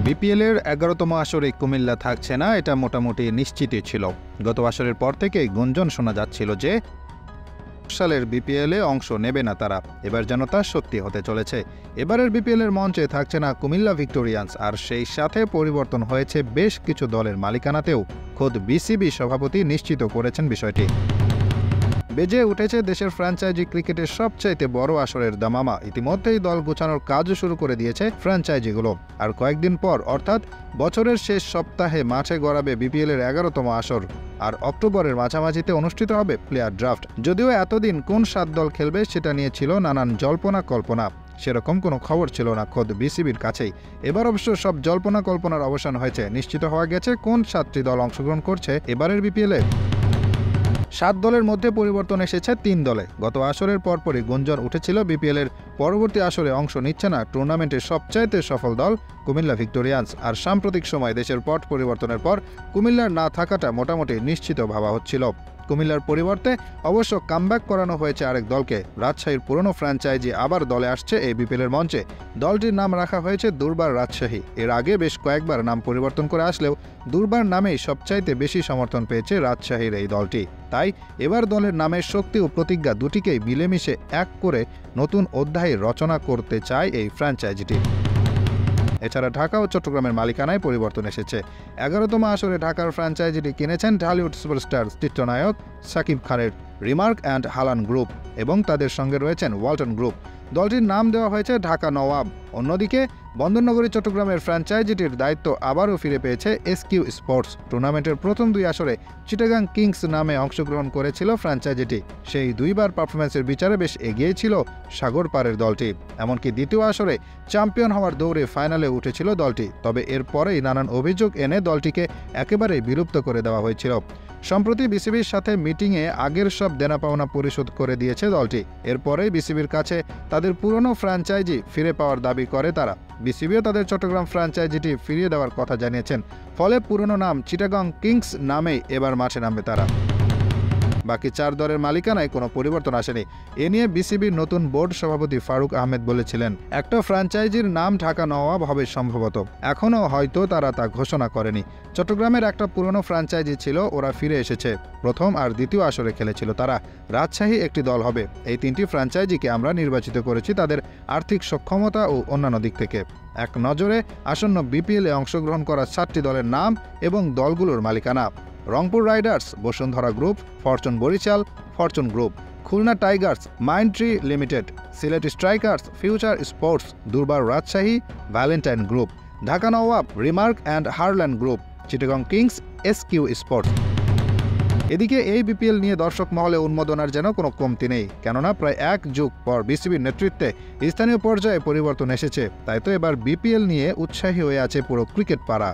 বিপিএলের ১১তম আসরে কুমিল্লা থাকছে না, এটা মোটামুটি নিশ্চিতই ছিল। গত আসরের পর থেকেই গুঞ্জন শোনা যাচ্ছিল যে সালের বিপিএলে অংশ নেবে না তারা। এবার যেন তা সত্যি হতে চলেছে। এবারের বিপিএলের মঞ্চে থাকছে না কুমিল্লা ভিক্টোরিয়ান্স, আর সেই সাথে পরিবর্তন হয়েছে বেশ কিছু দলের মালিকানাতেও। খোদ বিসিবি সভাপতি নিশ্চিত করেছেন বিষয়টি। বেজে উঠেছে দেশের ফ্র্যাঞ্চাইজি ক্রিকেটের সবচাইতে বড় আসরের দামামা। ইতিমধ্যেই দল গোছানোর কাজও শুরু করে দিয়েছে ফ্র্যাঞ্চাইজিগুলো। আর কয়েকদিন পর অর্থাৎ বছরের শেষ সপ্তাহে মাঠে গড়াবে বিপিএলের ১১তম আসর। আর অক্টোবরের মাঝামাঝিতে অনুষ্ঠিত হবে প্লেয়ার ড্রাফট। যদিও এতদিন কোন ৭ দল খেলবে সেটা নিয়ে ছিল নানান জল্পনা কল্পনা। সেরকম কোনো খবর ছিল না খোদ বিসিবির কাছেই। এবার অবশ্য সব জল্পনা কল্পনার অবসান হয়েছে। নিশ্চিত হওয়া গেছে কোন ৭টি দল অংশগ্রহণ করছে এবারের বিপিএলে। ৭ দলের মধ্যে পরিবর্তন এসেছে ৩ দলে। গত আসরের পরপরই গুঞ্জন উঠেছিল বিপিএলের পরবর্তী আসরে অংশ নিচ্ছে না টুর্নামেন্টের সবচাইতে সফল দল কুমিল্লা ভিক্টোরিয়ান্স। আর সাম্প্রতিক সময় দেশের পট পরিবর্তনের পর কুমিল্লার না থাকাটা মোটামুটি নিশ্চিত ভাবা হচ্ছিল। কুমিল্লার পরিবর্তে অবশ্য কামব্যাক করানো হয়েছে আরেক দলকে। রাজশাহীর পুরনো ফ্র্যাঞ্চাইজি আবার দলে আসছে এই বিপিএলের মঞ্চে। দলটির নাম রাখা হয়েছে দুর্বার রাজশাহী। এর আগে বেশ কয়েকবার নাম পরিবর্তন করে আসলেও দুর্বার নামেই সবচাইতে বেশি সমর্থন পেয়েছে রাজশাহীর এই দলটি। তাই এবার দলের নামের শক্তি ও প্রতিজ্ঞা দুটিকেই মিলেমিশে এক করে নতুন অধ্যায় রচনা করতে চায় এই ফ্র্যাঞ্চাইজিটি। এছাড়া ঢাকা ও চট্টগ্রামের মালিকানায় পরিবর্তন এসেছে। ১১তম আসরে ঢাকার ফ্র্যাঞ্চাইজিটি কিনেছেন ঢালিউড সুপারস্টার চিত্রনায়ক শাকিব খানের রিমার্ক অ্যান্ড হালান গ্রুপ এবং তাদের সঙ্গে রয়েছেন ওয়ালটন গ্রুপ। দলটির নাম দেওয়া হয়েছে ঢাকা নওয়াব। অন্যদিকে বন্দরনগরী চট্টগ্রামের ফ্র্যাঞ্চাইজিটির দায়িত্ব আবারও ফিরে পেয়েছে এসকিউ স্পোর্টস। টুর্নামেন্টের প্রথম ২ আসরে চিটাগাং কিংস নামে অংশগ্রহণ করেছিল ফ্র্যাঞ্চাইজিটি। সেই ২বার পারফরম্যান্সের বিচারে বেশ এগিয়ে ছিল সাগর পারের দলটি। এমনকি দ্বিতীয় আসরে চ্যাম্পিয়ন হওয়ার দৌড়ে ফাইনালে উঠেছিল দলটি। তবে এরপরেই নানান অভিযোগ এনে দলটিকে একেবারেই বিলুপ্ত করে দেওয়া হয়েছিল। সম্প্রতি বিসিবির সাথে মিটিংয়ে আগের সব দেনা পাওনা পরিশোধ করে দিয়েছে দলটি। এরপরেই বিসিবির কাছে তাদের পুরনো ফ্র্যাঞ্চাইজি ফিরে পাওয়ার দাবি করে তারা। বিসিবিও তাদের চট্টগ্রাম ফ্র্যাঞ্চাইজিটি ফিরিয়ে দেওয়ার কথা জানিয়েছেন। ফলে পুরনো নাম চিটাগং কিংস নামেই এবার মাঠে নামবে তারা। বাকি ৪ দলের মালিকানায় কোনো পরিবর্তন আসেনি। এ নিয়ে বিসিবির নতুন বোর্ড সভাপতি ফারুক আহমেদ বলেছিলেন, একটা ফ্র্যাঞ্চাইজির নাম ঢাকা নওয়াব হবে সম্ভবত। এখনও হয়তো তারা তা ঘোষণা করেনি। চট্টগ্রামের একটা পুরনো ফ্র্যাঞ্চাইজি ছিল, ওরা ফিরে এসেছে। প্রথম আর দ্বিতীয় আসরে খেলেছিল তারা। রাজশাহী একটি দল হবে। এই ৩টি ফ্র্যাঞ্চাইজিকে আমরা নির্বাচিত করেছি তাদের আর্থিক সক্ষমতা ও অন্যান্য দিক থেকে। এক নজরে আসন্ন বিপিএলে অংশগ্রহণ করা ৭টি দলের নাম এবং দলগুলোর মালিকানা: Rangpur Riders, Bashundhara Group, Fortune Barishal, Fortune Group, Khulna Tigers, Mindtree Limited, Sylhet Strikers, Future Sports, Durbar Rajshahi, Valentine Group, Dhaka Nawab, Remark and Harland Group, Chittagong Kings, SQ Sports. এদিকে এই বিপিএল নিয়ে দর্শক মহলে উন্মাদনার যেন কোনো কমতি নেই। কেননা প্রায় ১ যুগ পর বিসিবির নেতৃত্বে স্থানীয় পর্যায়ে পরিবর্তন এসেছে। তাই তো এবার বিপিএল নিয়ে উৎসাহী হয়ে আছে পুরো ক্রিকেট পাড়া।